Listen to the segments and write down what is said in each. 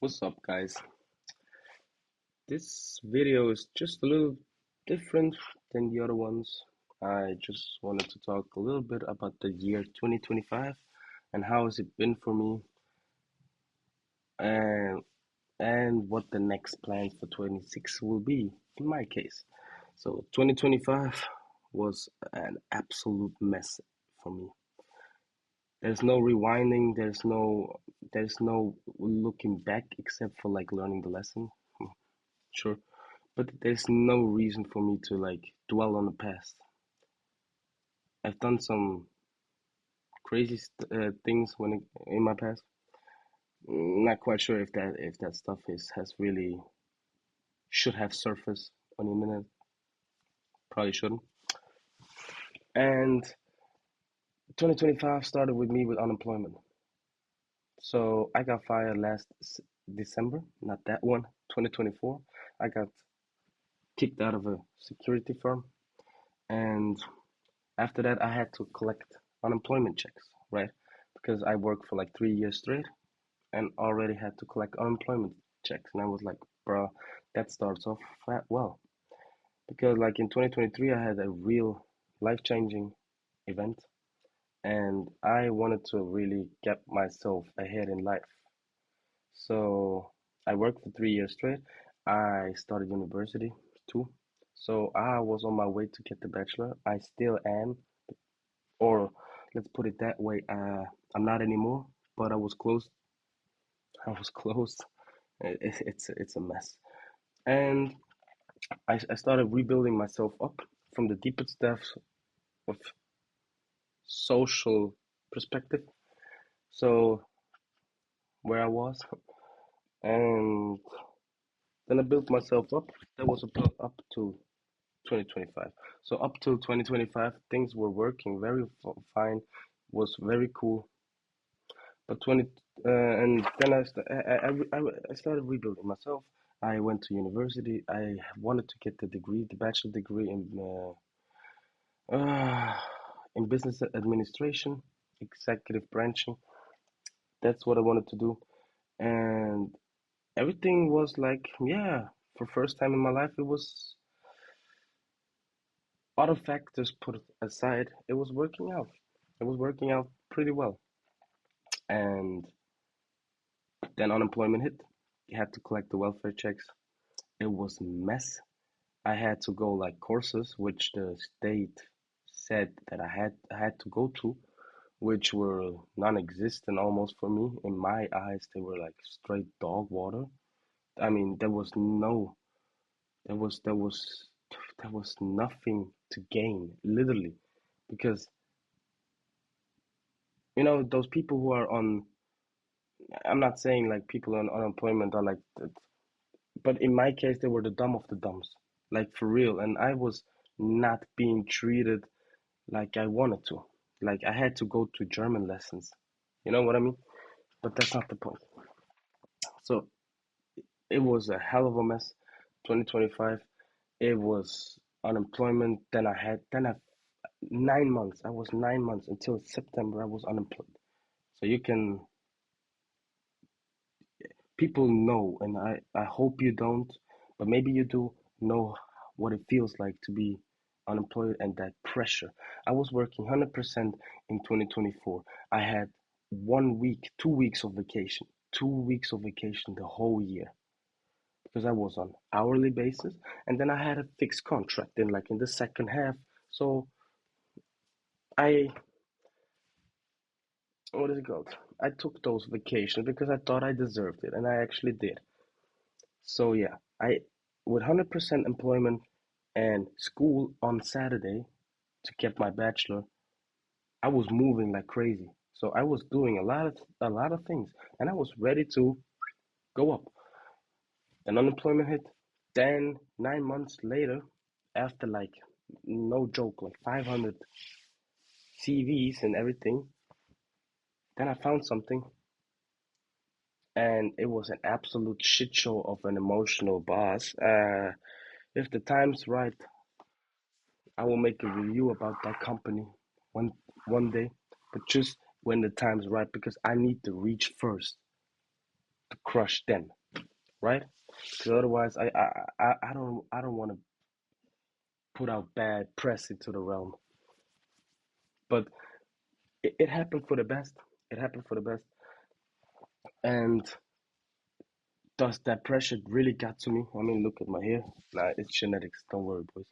What's up, guys? This video is just a little different than the other ones. I just wanted to talk a little bit about the year 2025 and how has it been for me and what the next plan for 26 will be in my case. So 2025 was an absolute mess for me. There's no rewinding, there's no looking back except for like learning the lesson. Sure. But there's no reason for me to like dwell on the past. I've done some crazy things in my past. Not quite sure if that stuff is has really should have surfaced on the internet. Probably shouldn't. And 2025 started with me with unemployment. So I got fired last December, not that one, 2024. I got kicked out of a security firm, and after that, I had to collect unemployment checks, right? Because I worked for like 3 years straight and already had to collect unemployment checks. And I was like, bro, that starts off well. Because like in 2023, I had a real life-changing event and I wanted to really get myself ahead in life. So I worked for 3 years straight. I started university too. So I was on my way to get the bachelor. I still am, or let's put it that way, I'm not anymore, but I was close. I was close. It's a mess, and I started rebuilding myself up from the deepest depths of social perspective. So where I was, and then I built myself up. That was up to 2025. So up till 2025, things were working very fine, was very cool. But and then I started rebuilding myself. I went to university. I wanted to get the degree, the bachelor degree in business administration, executive branching. That's what I wanted to do, and everything was like, yeah, for first time in my life, it was other factors put aside. It was working out. It was working out pretty well, and then unemployment hit. You had to collect the welfare checks. It was a mess. I had to go like courses which the state said that I had to go to, which were non-existent almost for me. In my eyes, they were like straight dog water. I mean, there was there was there was nothing to gain, literally, because those people who are on. I'm not saying like people on unemployment are like that, but in my case, they were the dumb of the dumbs, like for real. And I was not being treated like I wanted to. Like I had to go to German lessons. You know what I mean? But that's not the point. So it was a hell of a mess. 2025. It was unemployment. Then I 9 months. I was 9 months until September. I was unemployed. So you can people know, and I hope you don't, but maybe you do know what it feels like to be unemployed and that pressure. I was working 100% in 2024. I had 1 week, 2 weeks of vacation, 2 weeks of vacation the whole year because I was on hourly basis, and then I had a fixed contract in the second half. So I what is it called? I took those vacations because I thought I deserved it, and I actually did. So yeah, I with 100% employment and school on Saturday to get my bachelor, I was moving like crazy. So I was doing a lot of things, and I was ready to go up. Then unemployment hit. Then 9 months later, after like no joke, like 500 CVs and everything, then I found something, and it was an absolute shit show of an emotional boss. If the time's right, I will make a review about that company one one day, but just when the time's right because I need to reach first. crush then, right? Because otherwise, I don't want to put out bad press into the realm. But it happened for the best. It happened for the best. And does that pressure really got to me? I mean, look at my hair. Nah, it's genetics. Don't worry, boys.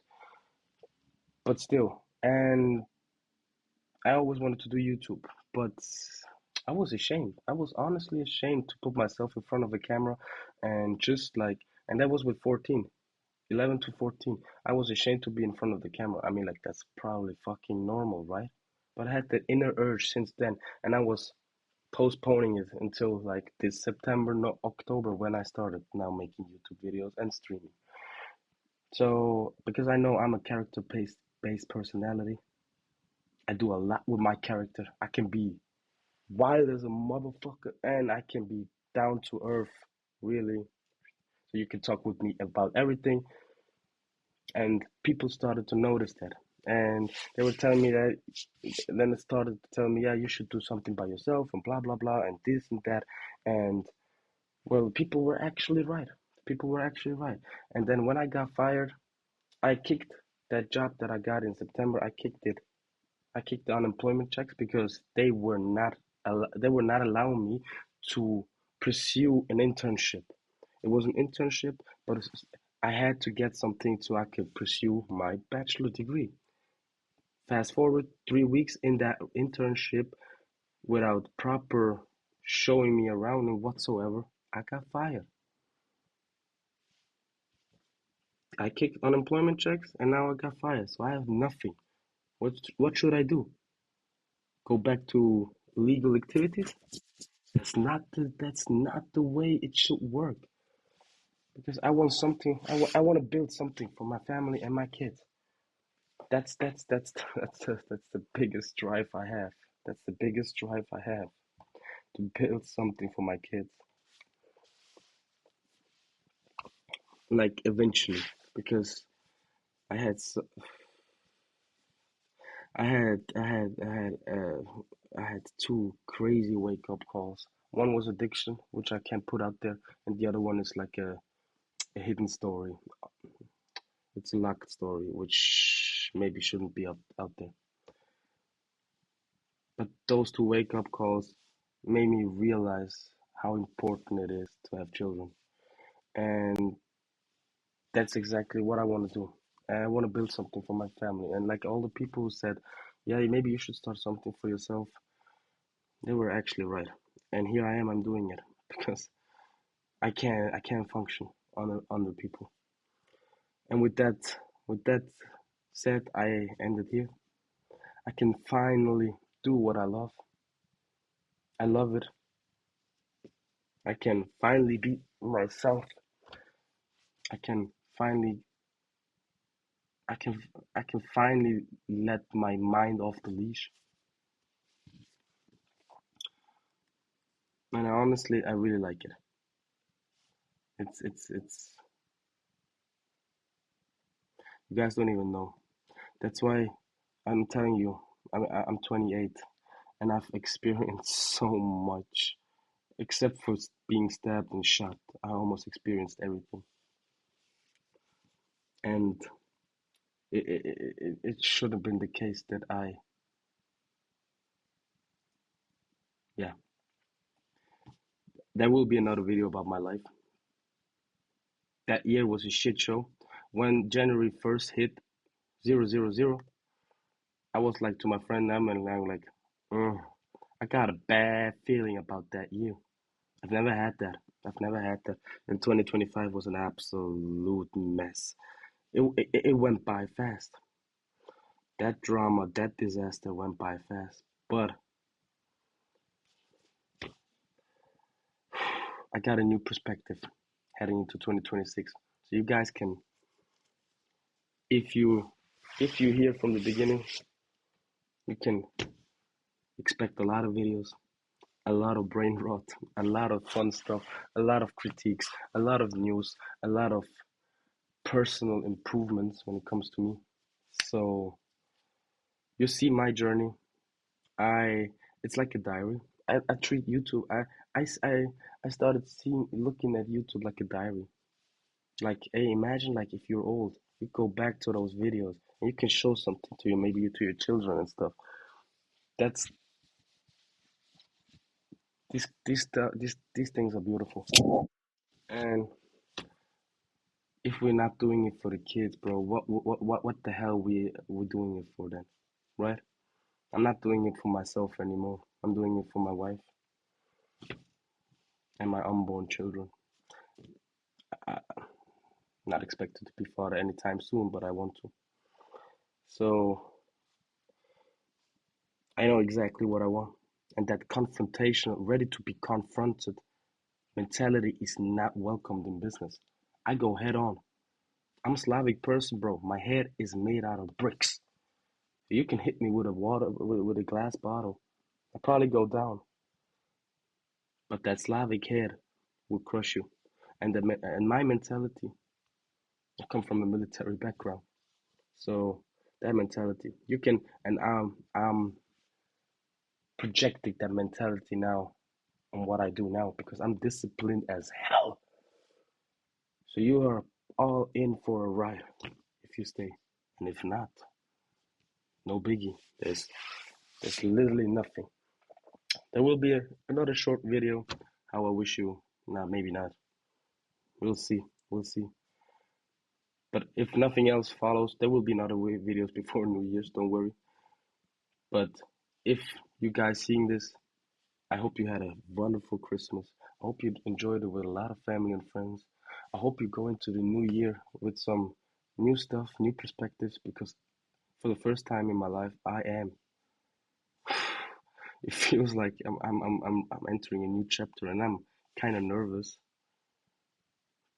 But still, and I always wanted to do YouTube, but I was ashamed. I was honestly ashamed to put myself in front of a camera and just like, and that was with 14, 11 to 14. I was ashamed to be in front of the camera. I mean, like, that's probably fucking normal, right? But I had the inner urge since then, and I was postponing it until like this September, no, October, when I started now making YouTube videos and streaming. So, because I know I'm a character based personality, I do a lot with my character. I can be wild as a motherfucker and I can be down to earth, really. So you can talk with me about everything. And people started to notice that. And they were telling me that, and then it started to tell me, yeah, you should do something by yourself and blah, blah, blah, and this and that. And well, people were actually right. People were actually right. And then when I got fired, I kicked that job that I got in September. I kicked it. I kicked the unemployment checks because they were not allowing me to pursue an internship. It was an internship, but I had to get something so I could pursue my bachelor degree. Fast forward 3 weeks in that internship without proper showing me around and whatsoever, I got fired. I kicked unemployment checks and now I got fired. So I have nothing. What should I do? Go back to illegal activities? That's not the way it should work. Because I want something. I want to build something for my family and my kids. That's the biggest drive I have. That's the biggest drive I have to build something for my kids. Like eventually, because I had so, I had two crazy wake up calls. One was addiction, which I can't put out there, and the other one is like a hidden story. It's a locked story, which maybe shouldn't be out there. But those two wake up calls made me realize how important it is to have children. And that's exactly what I want to do. And I want to build something for my family. And like all the people who said, yeah, maybe you should start something for yourself, they were actually right. And here I am, I'm doing it because I can't function under people. And with that said, I ended here. I can finally do what I love. I love it. I can finally be myself. I can finally I can I can finally let my mind off the leash. And honestly, I really like it. It's you guys don't even know. That's why I'm telling you, I'm 28 and I've experienced so much. Except for being stabbed and shot, I almost experienced everything. And it should have been the case that yeah, there will be another video about my life. That year was a shit show. When January 1st hit 000, I was like to my friend Em and I'm like, I got a bad feeling about that year. I've never had that. I've never had that. And 2025 was an absolute mess. It went by fast. That drama, that disaster went by fast. But I got a new perspective heading into 2026. So you guys can, if you if you hear from the beginning, you can expect a lot of videos, a lot of brain rot, a lot of fun stuff, a lot of critiques, a lot of news, a lot of personal improvements when it comes to me. So you see my journey. I It's like a diary. I treat YouTube. I, s- I started looking at YouTube like a diary. Like, hey, imagine like if you're old, you go back to those videos and you can show something to you, maybe to your children and stuff. That's these things are beautiful. And if we're not doing it for the kids, bro, what the hell we doing it for then, right? I'm not doing it for myself anymore. I'm doing it for my wife and my unborn children. I'm not expected to be father anytime soon, but I want to. So I know exactly what I want. And that confrontation, ready to be confronted mentality is not welcomed in business. I go head on. I'm a Slavic person, bro. My head is made out of bricks. You can hit me with with a glass bottle. I probably go down, but that Slavic head will crush you. And my mentality, I come from a military background, so that mentality you can, and I'm projecting that mentality now on what I do now because I'm disciplined as hell. So you are all in for a ride if you stay, and if not, no biggie. There's literally nothing. There will be another short video. How I wish you. Nah, maybe not. We'll see. We'll see. But if nothing else follows, there will be another videos before New Year's. Don't worry. But if you guys seeing this, I hope you had a wonderful Christmas. I hope you enjoyed it with a lot of family and friends. I hope you go into the new year with some new stuff, new perspectives, because for the first time in my life, I am. It feels like I'm entering a new chapter, and I'm kind of nervous,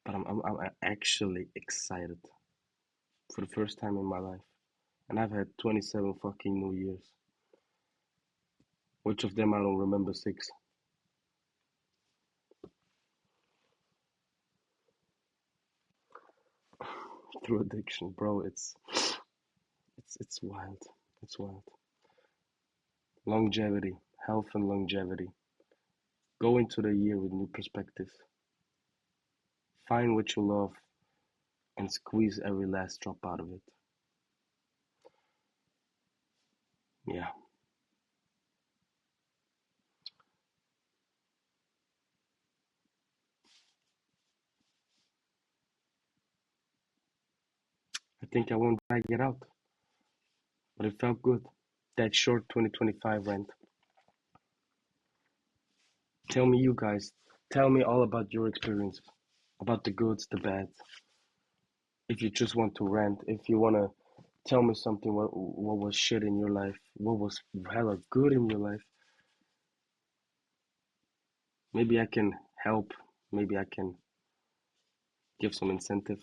but I'm actually excited for the first time in my life. And I've had 27 fucking New Years, which of them I don't remember six. Through addiction, bro. It's wild. It's wild. Longevity, health and longevity. Go into the year with new perspectives. Find what you love and squeeze every last drop out of it. Yeah, I think I won't drag it out, but it felt good. That short 2025 rant. Tell me, you guys. Tell me all about your experiences, about the goods, the bads. If you just want to rant, if you want to tell me something, what was shit in your life, what was hella good in your life, maybe I can help, maybe I can give some incentive.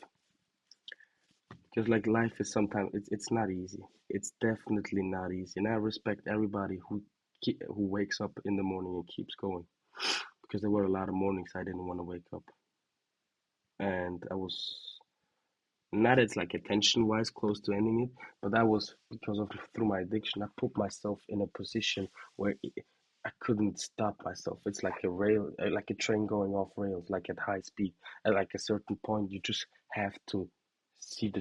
Because like life is sometimes it's not easy. It's definitely not easy, and I respect everybody who wakes up in the morning and keeps going. Because there were a lot of mornings I didn't want to wake up, and I was not it's like attention wise close to ending it, but that was because of through my addiction. I put myself in a position where I couldn't stop myself. It's like a rail, like a train going off rails, like at high speed. At like a certain point, you just have to see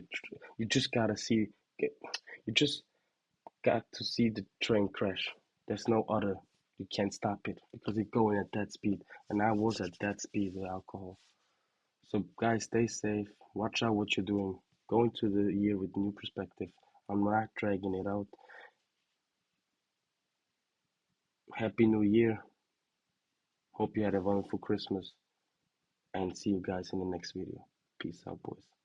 you just gotta see, you just got to see the train crash. There's no other. You can't stop it because it's going at that speed, and I was at that speed with alcohol. So guys, stay safe. Watch out what you're doing. Go into the year with new perspective. I'm not dragging it out. Happy New Year. Hope you had a wonderful Christmas and see you guys in the next video. Peace out, boys.